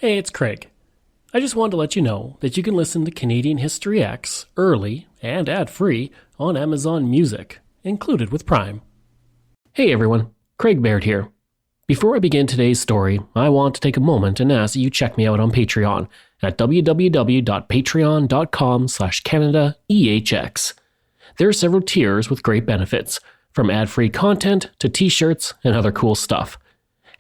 Hey, it's Craig. I just wanted to let you know that you can listen to Canadian History X early and ad-free on Amazon Music, included with Prime. Hey everyone, Craig Baird here. Before I begin today's story, I want to take a moment and ask that you check me out on Patreon at www.patreon.com/CanadaEHX. There are several tiers with great benefits, from ad-free content to t-shirts and other cool stuff.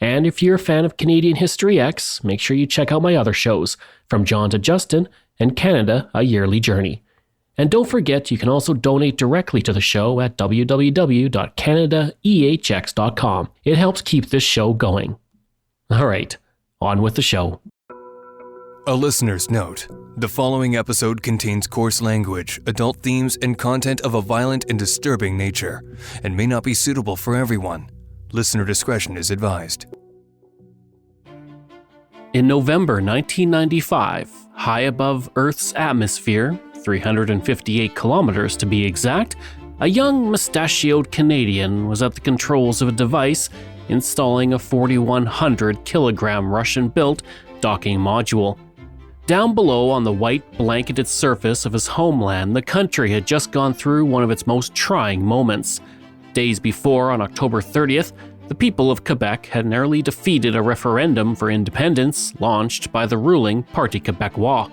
And if you're a fan of Canadian History X, make sure you check out my other shows, From John to Justin and Canada, A Yearly Journey. And don't forget, you can also donate directly to the show at www.CanadaEHX.com. It helps keep this show going. All right, on with the show. A listener's note. The following episode contains coarse language, adult themes, and content of a violent and disturbing nature, and may not be suitable for everyone. Listener discretion is advised. In November 1995, high above Earth's atmosphere, 358 kilometers to be exact, a young mustachioed Canadian was at the controls of a device installing a 4,100 kilogram Russian-built docking module. Down below on the white blanketed surface of his homeland, the country had just gone through one of its most trying moments. Days before, on October 30th, the people of Quebec had narrowly defeated a referendum for independence launched by the ruling Parti Québécois.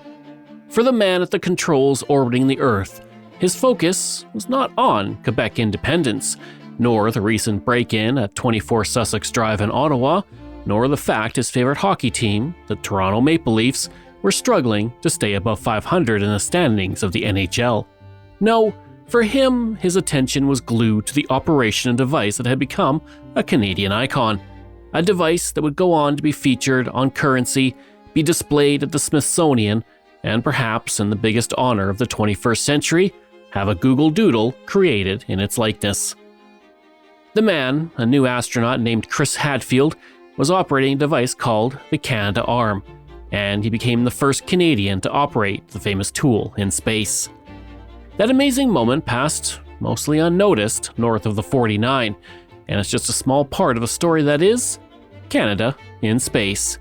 For the man at the controls orbiting the Earth, his focus was not on Quebec independence, nor the recent break-in at 24 Sussex Drive in Ottawa, nor the fact his favorite hockey team, the Toronto Maple Leafs, were struggling to stay above 500 in the standings of the NHL. No, for him, his attention was glued to the operation and device that had become a Canadian icon. A device that would go on to be featured on currency, be displayed at the Smithsonian, and perhaps, in the biggest honor of the 21st century, have a Google Doodle created in its likeness. The man, a new astronaut named Chris Hadfield, was operating a device called the Canadarm, and he became the first Canadian to operate the famous tool in space. That amazing moment passed mostly unnoticed north of the 49, and it's just a small part of a story that is Canada in space.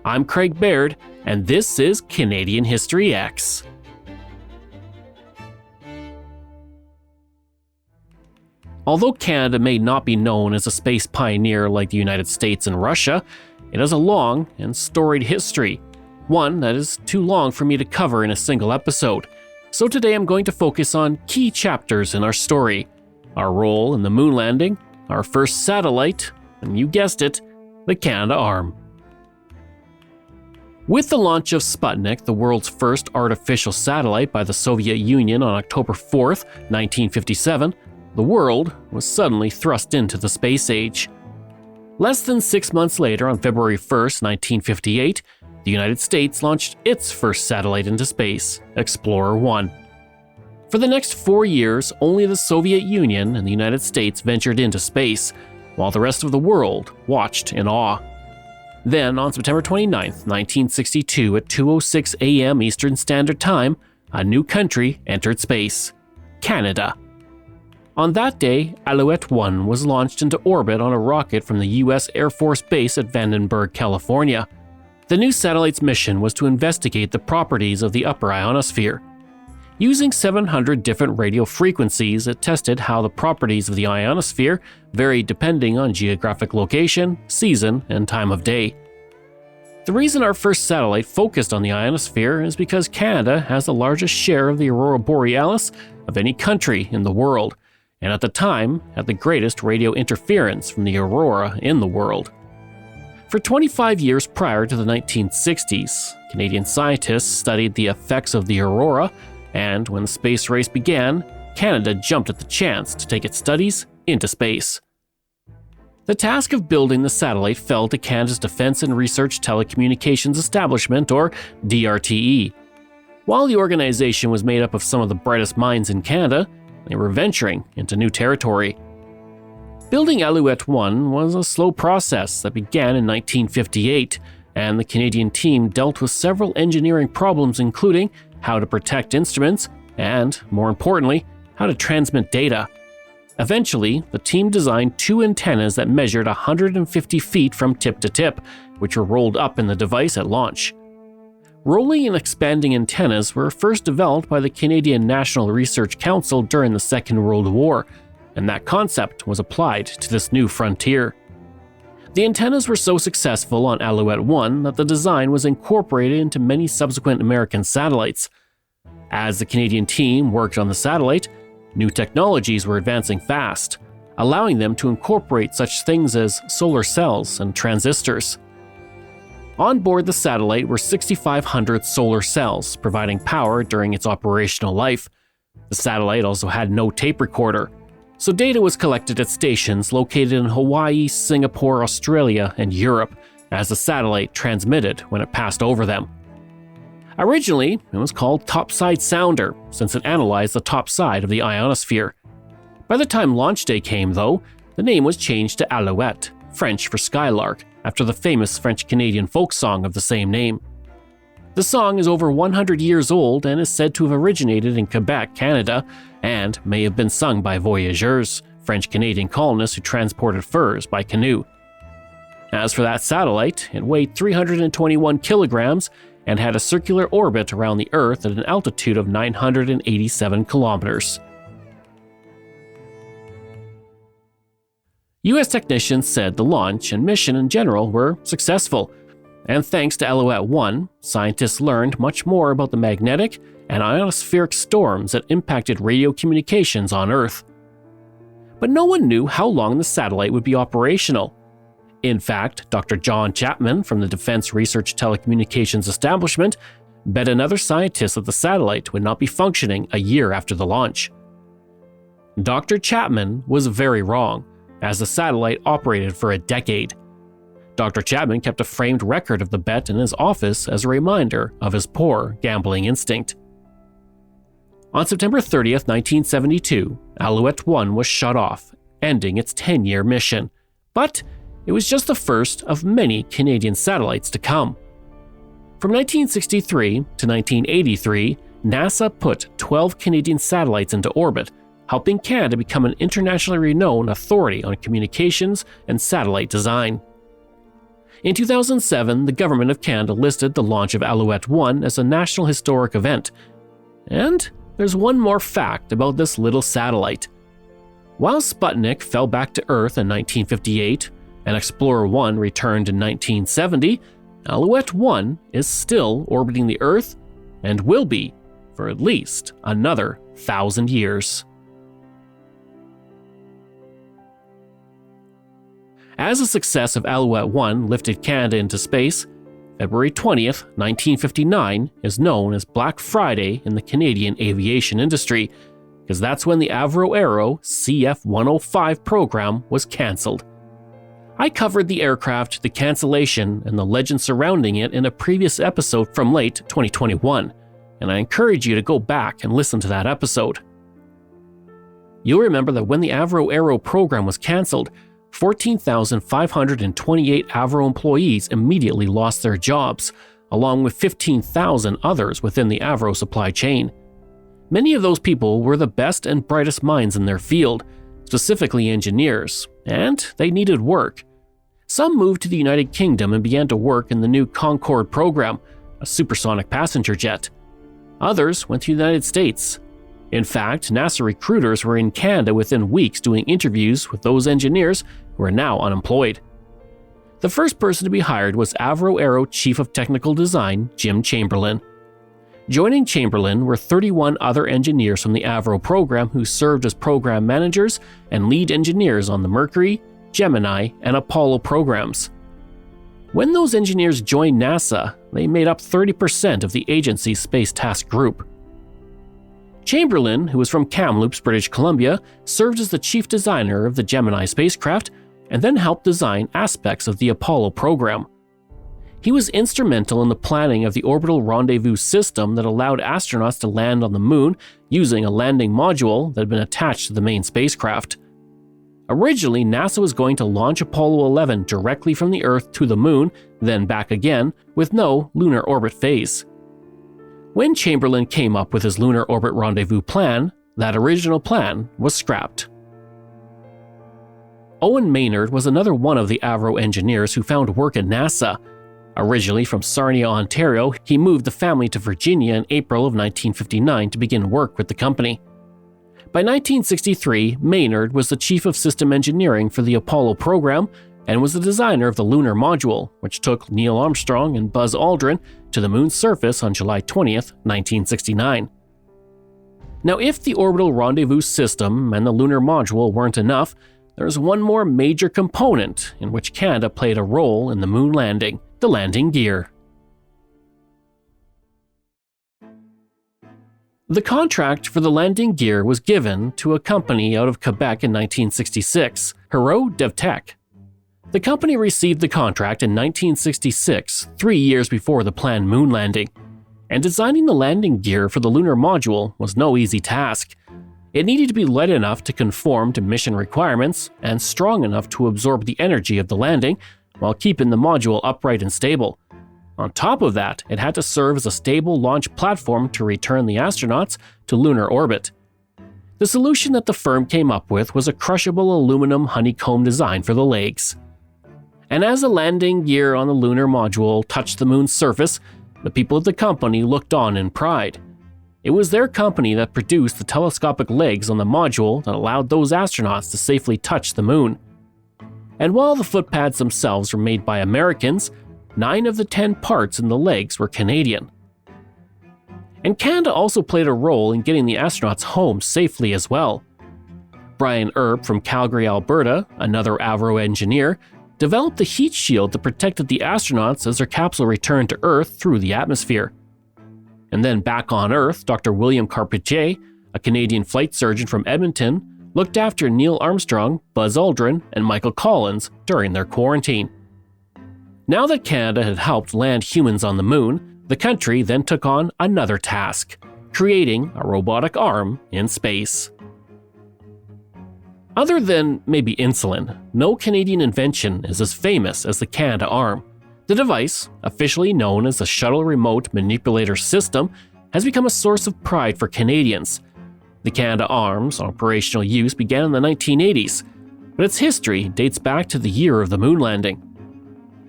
I'm Craig Baird, and this is Canadian History X. Although Canada may not be known as a space pioneer like the United States and Russia, it has a long and storied history, one that is too long for me to cover in a single episode. So today I'm going to focus on key chapters in our story, our role in the moon landing, our first satellite, and you guessed it, the Canadarm. With the launch of Sputnik, the world's first artificial satellite by the Soviet Union on October 4th, 1957, the world was suddenly thrust into the space age. Less than 6 months later, on February 1st, 1958, the United States launched its first satellite into space, Explorer 1. For the next 4 years, only the Soviet Union and the United States ventured into space, while the rest of the world watched in awe. Then, on September 29, 1962, at 2:06 a.m. Eastern Standard Time, a new country entered space, Canada. On that day, Alouette 1 was launched into orbit on a rocket from the U.S. Air Force Base at Vandenberg, California. The new satellite's mission was to investigate the properties of the upper ionosphere. Using 700 different radio frequencies, it tested how the properties of the ionosphere varied depending on geographic location, season, and time of day. The reason our first satellite focused on the ionosphere is because Canada has the largest share of the aurora borealis of any country in the world, and at the time had the greatest radio interference from the aurora in the world. For 25 years prior to the 1960s, Canadian scientists studied the effects of the aurora, and when the space race began, Canada jumped at the chance to take its studies into space. The task of building the satellite fell to Canada's Defence and Research Telecommunications Establishment, or DRTE. While the organization was made up of some of the brightest minds in Canada, they were venturing into new territory. Building Alouette 1 was a slow process that began in 1958, and the Canadian team dealt with several engineering problems, including how to protect instruments and, more importantly, how to transmit data. Eventually, the team designed 2 antennas that measured 150 feet from tip to tip, which were rolled up in the device at launch. Rolling and expanding antennas were first developed by the Canadian National Research Council during the Second World War, and that concept was applied to this new frontier. The antennas were so successful on Alouette 1 that the design was incorporated into many subsequent American satellites. As the Canadian team worked on the satellite, new technologies were advancing fast, allowing them to incorporate such things as solar cells and transistors. On board the satellite were 6,500 solar cells, providing power during its operational life. The satellite also had no tape recorder, so data was collected at stations located in Hawaii, Singapore, Australia, and Europe, as the satellite transmitted when it passed over them. Originally, it was called Topside Sounder, since it analyzed the top side of the ionosphere. By the time launch day came, though, the name was changed to Alouette, French for skylark, after the famous French-Canadian folk song of the same name. The song is over 100 years old and is said to have originated in Quebec, Canada, and may have been sung by voyageurs, French-Canadian colonists who transported furs by canoe. As for that satellite, it weighed 321 kilograms and had a circular orbit around the Earth at an altitude of 987 kilometers. U.S. technicians said the launch and mission in general were successful, and thanks to Alouette 1, scientists learned much more about the magnetic and ionospheric storms that impacted radio communications on Earth. But no one knew how long the satellite would be operational. In fact, Dr. John Chapman from the Defense Research Telecommunications Establishment bet another scientist that the satellite would not be functioning a year after the launch. Dr. Chapman was very wrong, as the satellite operated for a decade. Dr. Chapman kept a framed record of the bet in his office as a reminder of his poor gambling instinct. On September 30th, 1972, Alouette 1 was shut off, ending its 10-year mission. But it was just the first of many Canadian satellites to come. From 1963 to 1983, NASA put 12 Canadian satellites into orbit, helping Canada become an internationally renowned authority on communications and satellite design. In 2007, the Government of Canada listed the launch of Alouette 1 as a National Historic Event. And there's one more fact about this little satellite. While Sputnik fell back to Earth in 1958 and Explorer 1 returned in 1970, Alouette 1 is still orbiting the Earth and will be for at least another 1,000 years. As the success of Alouette 1 lifted Canada into space, February 20th, 1959 is known as Black Friday in the Canadian aviation industry, because that's when the Avro Arrow CF-105 program was cancelled. I covered the aircraft, the cancellation, and the legend surrounding it in a previous episode from late 2021, and I encourage you to go back and listen to that episode. You'll remember that when the Avro Arrow program was cancelled, 14,528 Avro employees immediately lost their jobs, along with 15,000 others within the Avro supply chain. Many of those people were the best and brightest minds in their field, specifically engineers, and they needed work. Some moved to the United Kingdom and began to work in the new Concorde program, a supersonic passenger jet. Others went to the United States. In fact, NASA recruiters were in Canada within weeks doing interviews with those engineers who are now unemployed. The first person to be hired was Avro Arrow Chief of Technical Design, Jim Chamberlain. Joining Chamberlain were 31 other engineers from the Avro program who served as program managers and lead engineers on the Mercury, Gemini, and Apollo programs. When those engineers joined NASA, they made up 30% of the agency's Space Task Group. Chamberlain, who was from Kamloops, British Columbia, served as the chief designer of the Gemini spacecraft and then helped design aspects of the Apollo program. He was instrumental in the planning of the orbital rendezvous system that allowed astronauts to land on the moon using a landing module that had been attached to the main spacecraft. Originally, NASA was going to launch Apollo 11 directly from the Earth to the moon, then back again, with no lunar orbit phase. When Chamberlain came up with his lunar orbit rendezvous plan, that original plan was scrapped. Owen Maynard was another one of the Avro engineers who found work at NASA. Originally from Sarnia, Ontario, he moved the family to Virginia in April of 1959 to begin work with the company. By 1963, Maynard was the chief of system engineering for the Apollo program and was the designer of the lunar module, which took Neil Armstrong and Buzz Aldrin to the moon's surface on July 20th, 1969. Now, if the orbital rendezvous system and the lunar module weren't enough, there's one more major component in which Canada played a role in the moon landing: the landing gear. The contract for the landing gear was given to a company out of Quebec in 1966, Hero DevTech. The company received the contract in 1966, 3 years before the planned moon landing, and designing the landing gear for the lunar module was no easy task. It needed to be light enough to conform to mission requirements and strong enough to absorb the energy of the landing while keeping the module upright and stable. On top of that, it had to serve as a stable launch platform to return the astronauts to lunar orbit. The solution that the firm came up with was a crushable aluminum honeycomb design for the legs. And as the landing gear on the lunar module touched the moon's surface, the people at the company looked on in pride. It was their company that produced the telescopic legs on the module that allowed those astronauts to safely touch the moon. And while the footpads themselves were made by Americans, 9 of the 10 parts in the legs were Canadian. And Canada also played a role in getting the astronauts home safely as well. Brian Earp from Calgary, Alberta, another Avro engineer, developed the heat shield that protected the astronauts as their capsule returned to Earth through the atmosphere. And then back on Earth, Dr. William Carpentier, a Canadian flight surgeon from Edmonton, looked after Neil Armstrong, Buzz Aldrin, and Michael Collins during their quarantine. Now that Canada had helped land humans on the moon, the country then took on another task: creating a robotic arm in space. Other than maybe insulin, no Canadian invention is as famous as the Canadarm. The device, officially known as the Shuttle Remote Manipulator System, has become a source of pride for Canadians. The Canadarm's operational use began in the 1980s, but its history dates back to the year of the moon landing.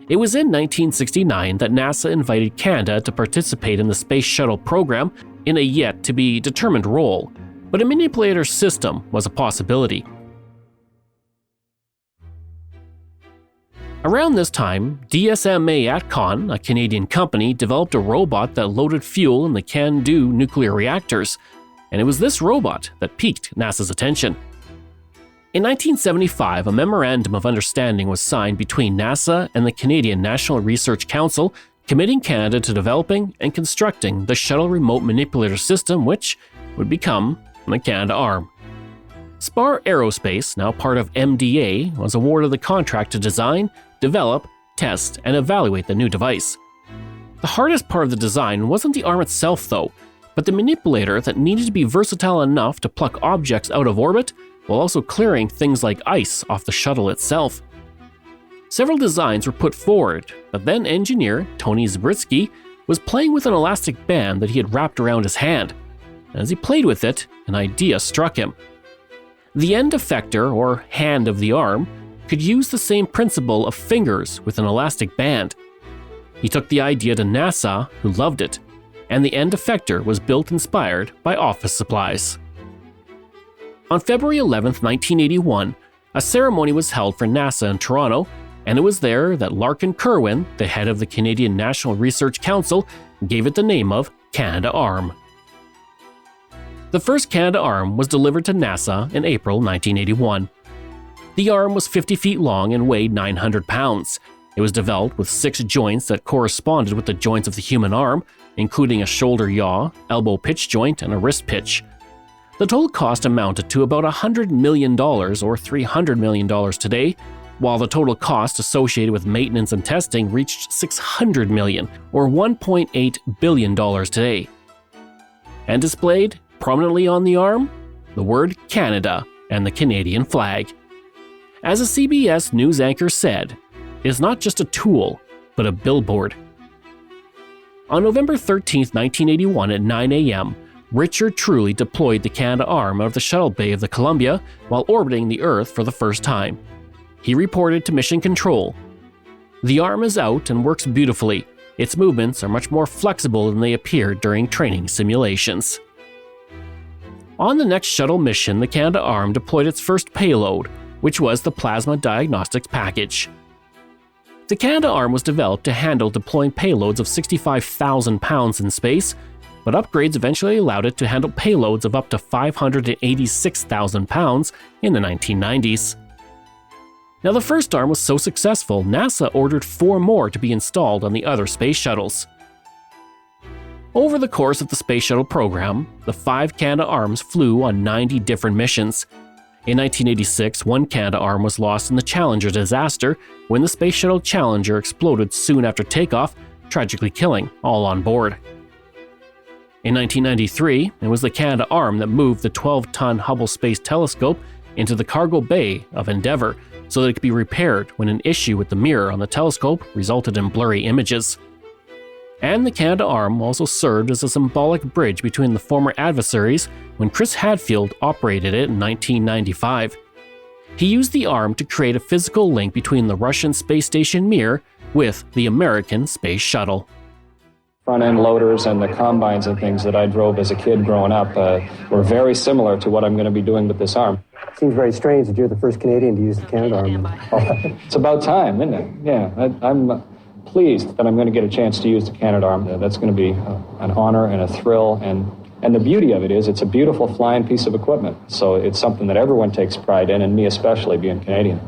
It was in 1969 that NASA invited Canada to participate in the Space Shuttle program in a yet-to-be-determined role, but a manipulator system was a possibility. Around this time, DSMA Atcon, a Canadian company, developed a robot that loaded fuel in the CANDU nuclear reactors, and it was this robot that piqued NASA's attention. In 1975, a Memorandum of Understanding was signed between NASA and the Canadian National Research Council, committing Canada to developing and constructing the Shuttle Remote Manipulator System, which would become the Canadarm. Spar Aerospace, now part of MDA, was awarded the contract to design, develop, test, and evaluate the new device. The hardest part of the design wasn't the arm itself, though, but the manipulator that needed to be versatile enough to pluck objects out of orbit while also clearing things like ice off the shuttle itself. Several designs were put forward, but then engineer Tony Zabriskie was playing with an elastic band that he had wrapped around his hand. As he played with it, an idea struck him. The end effector, or hand of the arm, could use the same principle of fingers with an elastic band. He took the idea to NASA, who loved it, and the end effector was built inspired by office supplies. On February 11, 1981, a ceremony was held for NASA in Toronto, and it was there that Larkin Kerwin, the head of the Canadian National Research Council, gave it the name of Canadarm. The first Canadarm was delivered to NASA in April 1981. The arm was 50 feet long and weighed 900 pounds. It was developed with 6 joints that corresponded with the joints of the human arm, including a shoulder yaw, elbow pitch joint, and a wrist pitch. The total cost amounted to about $100 million, or $300 million today, while the total cost associated with maintenance and testing reached $600 million, or $1.8 billion today. And displayed prominently on the arm, the word Canada and the Canadian flag. As a CBS news anchor said, it is not just a tool, but a billboard. On November 13, 1981 at 9 a.m., Richard Truly deployed the Canadarm out of the shuttle bay of the Columbia while orbiting the Earth for the first time. he reported to Mission Control, "The arm is out and works beautifully. Its movements are much more flexible than they appeared during training simulations." On the next shuttle mission, the Canadarm deployed its first payload, which was the Plasma Diagnostics Package. The Canadarm was developed to handle deploying payloads of 65,000 pounds in space, but upgrades eventually allowed it to handle payloads of up to 586,000 pounds in the 1990s. Now, the first arm was so successful, NASA ordered 4 more to be installed on the other space shuttles. Over the course of the space shuttle program, the 5 Canadarms flew on 90 different missions. In 1986, one Canadarm was lost in the Challenger disaster when the Space Shuttle Challenger exploded soon after takeoff, tragically killing all on board. In 1993, it was the Canadarm that moved the 12-ton Hubble Space Telescope into the cargo bay of Endeavour so that it could be repaired when an issue with the mirror on the telescope resulted in blurry images. And the Canadarm also served as a symbolic bridge between the former adversaries when Chris Hadfield operated it in 1995. He used the arm to create a physical link between the Russian space station Mir with the American space shuttle. Front-end loaders and the combines and things that I drove as a kid growing up were very similar to what I'm going to be doing with this arm. Seems very strange that you're the first Canadian to use the Canadarm. It's about time, isn't it? Yeah, I'm pleased that I'm going to get a chance to use the Canadarm. That's going to be an honor and a thrill, and the beauty of it is it's a beautiful flying piece of equipment. So it's something that everyone takes pride in, and me especially, being Canadian.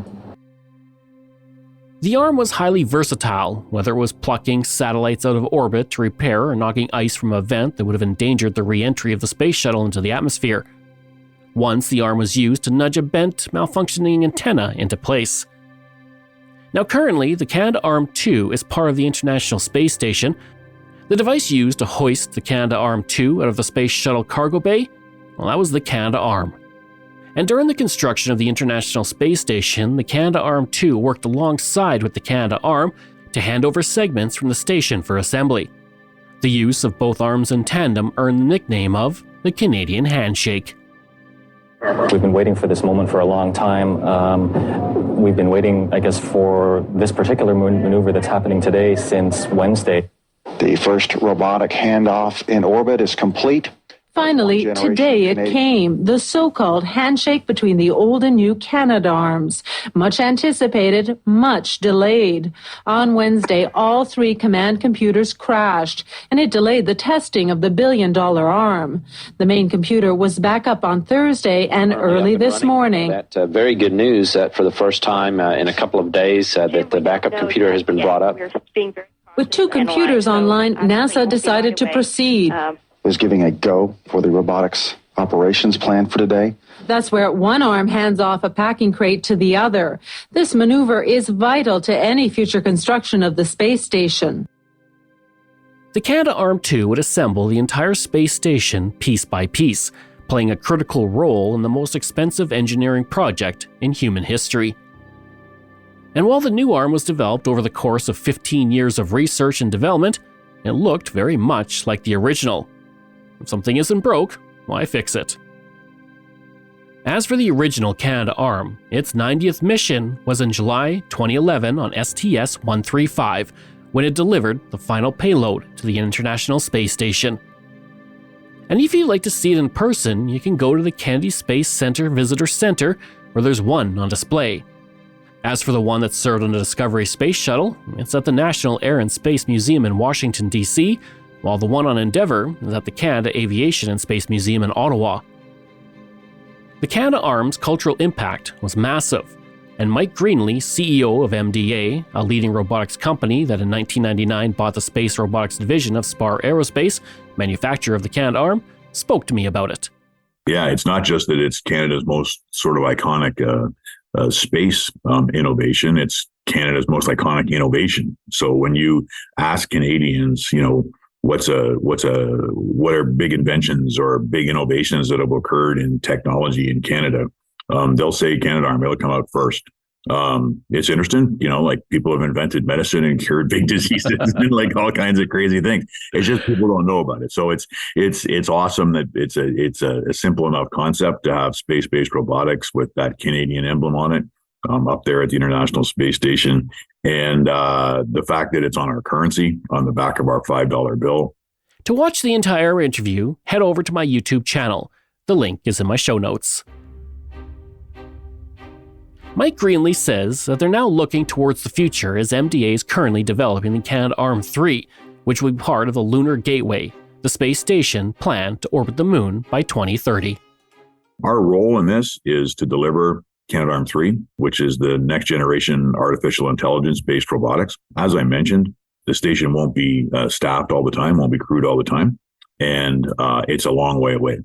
The arm was highly versatile, whether it was plucking satellites out of orbit to repair or knocking ice from a vent that would have endangered the re-entry of the space shuttle into the atmosphere. Once, the arm was used to nudge a bent, malfunctioning antenna into place. Now currently, the Canadarm2 is part of the International Space Station. The device used to hoist the Canadarm2 out of the Space Shuttle cargo bay, well, that was the Canadarm. And during the construction of the International Space Station, the Canadarm2 worked alongside with the Canadarm to hand over segments from the station for assembly. The use of both arms in tandem earned the nickname of the Canadian Handshake. We've been waiting for this moment for a long time. We've been waiting, I guess, for this particular maneuver that's happening today since Wednesday. The first robotic handoff in orbit is complete. Finally, today it came, the so-called handshake between the old and new Canadarms. Much anticipated, much delayed. On Wednesday, all 3 command computers crashed, and it delayed the testing of the billion-dollar arm. The main computer was back up on Thursday and early this morning. That very good news that for the first time in a couple of days that the backup computer has been brought up. With 2 computers online, NASA decided to proceed. Was giving a go for the robotics operations plan for today. That's where one arm hands off a packing crate to the other. This maneuver is vital to any future construction of the space station. The Canadarm2 would assemble the entire space station piece by piece, playing a critical role in the most expensive engineering project in human history. And while the new arm was developed over the course of 15 years of research and development, it looked very much like the original. If something isn't broke, why fix it? As for the original Canadarm, its 90th mission was in July 2011 on STS-135, when it delivered the final payload to the International Space Station. And if you'd like to see it in person, you can go to the Kennedy Space Center Visitor Center, where there's one on display. As for the one that served on the Discovery Space Shuttle, it's at the National Air and Space Museum in Washington, D.C., while the one on Endeavour is at the Canada Aviation and Space Museum in Ottawa. The Canadarm's cultural impact was massive, and Mike Greenlee, CEO of MDA, a leading robotics company that in 1999 bought the space robotics division of Spar Aerospace, manufacturer of the Canadarm, spoke to me about it. Yeah, it's not just that it's Canada's most sort of iconic space innovation, it's Canada's most iconic innovation. So when you ask Canadians, what are big inventions or big innovations that have occurred in technology in Canada, they'll say Canadarm. It'll come out first. It's interesting, like people have invented medicine and cured big diseases and like all kinds of crazy things. It's just people don't know about it. So it's awesome that it's a simple enough concept to have space-based robotics with that Canadian emblem on it. up there at the International Space Station. And the fact that it's on our currency, on the back of our $5 bill. To watch the entire interview, head over to my YouTube channel. The link is in my show notes. Mike Greenlee says that they're now looking towards the future as MDA is currently developing the Canadarm3, which will be part of the Lunar Gateway, the space station planned to orbit the moon by 2030. Our role in this is to deliver Canadarm3, which is the next generation artificial intelligence-based robotics. As I mentioned, the station won't be staffed all the time, won't be crewed all the time, and it's a long way away.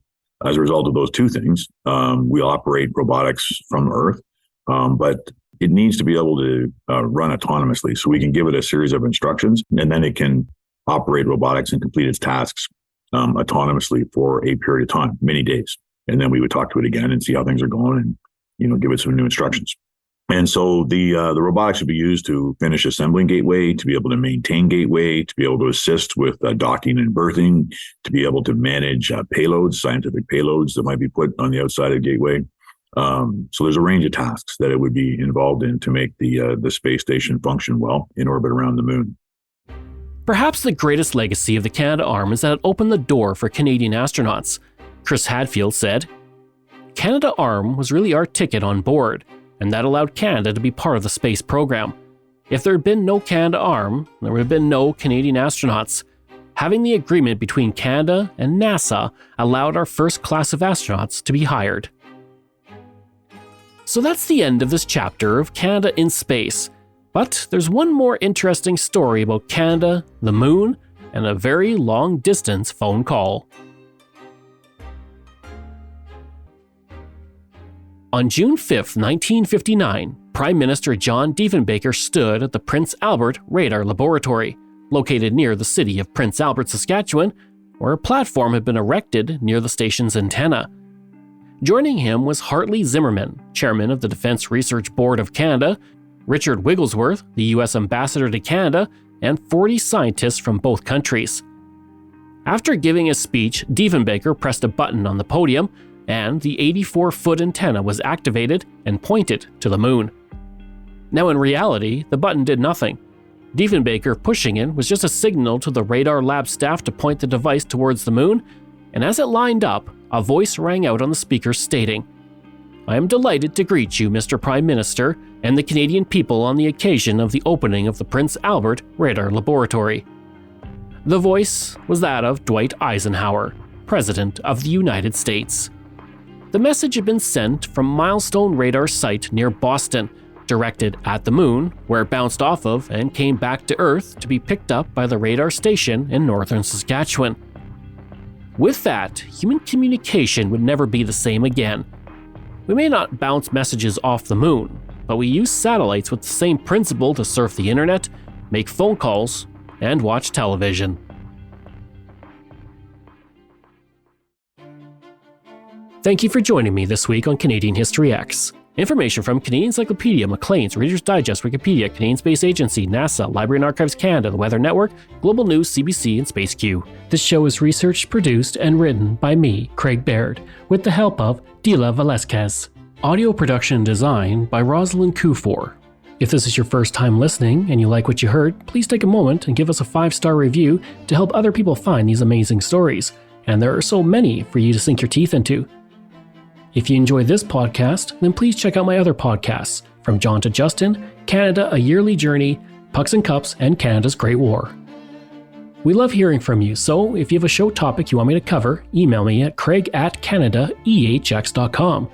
As a result of those two things, we'll operate robotics from Earth, but it needs to be able to run autonomously. So we can give it a series of instructions, and then it can operate robotics and complete its tasks autonomously for a period of time, many days. And then we would talk to it again and see how things are going and, give it some new instructions. And so the robotics would be used to finish assembling Gateway, to be able to maintain Gateway, to be able to assist with docking and berthing, to be able to manage payloads, scientific payloads that might be put on the outside of Gateway. So there's a range of tasks that it would be involved in to make the space station function well in orbit around the moon. Perhaps the greatest legacy of the Canadarm is that it opened the door for Canadian astronauts. Chris Hadfield said, "Canadarm was really our ticket on board, and that allowed Canada to be part of the space program. If there had been no Canadarm, there would have been no Canadian astronauts. Having the agreement between Canada and NASA allowed our first class of astronauts to be hired." So that's the end of this chapter of Canada in Space. But there's one more interesting story about Canada, the moon, and a very long-distance phone call. On June 5, 1959, Prime Minister John Diefenbaker stood at the Prince Albert Radar Laboratory, located near the city of Prince Albert, Saskatchewan, where a platform had been erected near the station's antenna. Joining him was Hartley Zimmerman, chairman of the Defense Research Board of Canada, Richard Wigglesworth, the U.S. ambassador to Canada, and 40 scientists from both countries. After giving a speech, Diefenbaker pressed a button on the podium, and the 84-foot antenna was activated and pointed to the moon. Now in reality, the button did nothing. Diefenbaker pushing it was just a signal to the radar lab staff to point the device towards the moon, and as it lined up, a voice rang out on the speaker stating, "I am delighted to greet you, Mr. Prime Minister, and the Canadian people on the occasion of the opening of the Prince Albert Radar Laboratory." The voice was that of Dwight Eisenhower, President of the United States. The message had been sent from Milestone Radar Site near Boston, directed at the moon, where it bounced off of and came back to Earth to be picked up by the radar station in northern Saskatchewan. With that, human communication would never be the same again. We may not bounce messages off the moon, but we use satellites with the same principle to surf the internet, make phone calls, and watch television. Thank you for joining me this week on Canadian History X. Information from Canadian Encyclopedia, Maclean's, Reader's Digest, Wikipedia, Canadian Space Agency, NASA, Library and Archives Canada, the Weather Network, Global News, CBC, and Space Q. This show is researched, produced, and written by me, Craig Baird, with the help of Dila Velasquez. Audio production and design by Rosalind Kufor. If this is your first time listening and you like what you heard, please take a moment and give us a 5-star review to help other people find these amazing stories. And there are so many for you to sink your teeth into. If you enjoy this podcast, then please check out my other podcasts, From John to Justin, Canada, A Yearly Journey, Pucks and Cups, and Canada's Great War. We love hearing from you, so if you have a show topic you want me to cover, email me at craig@canadaehx.com,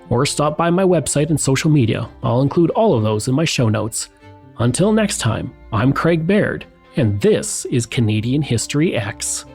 or stop by my website and social media. I'll include all of those in my show notes. Until next time, I'm Craig Baird, and this is Canadian History X.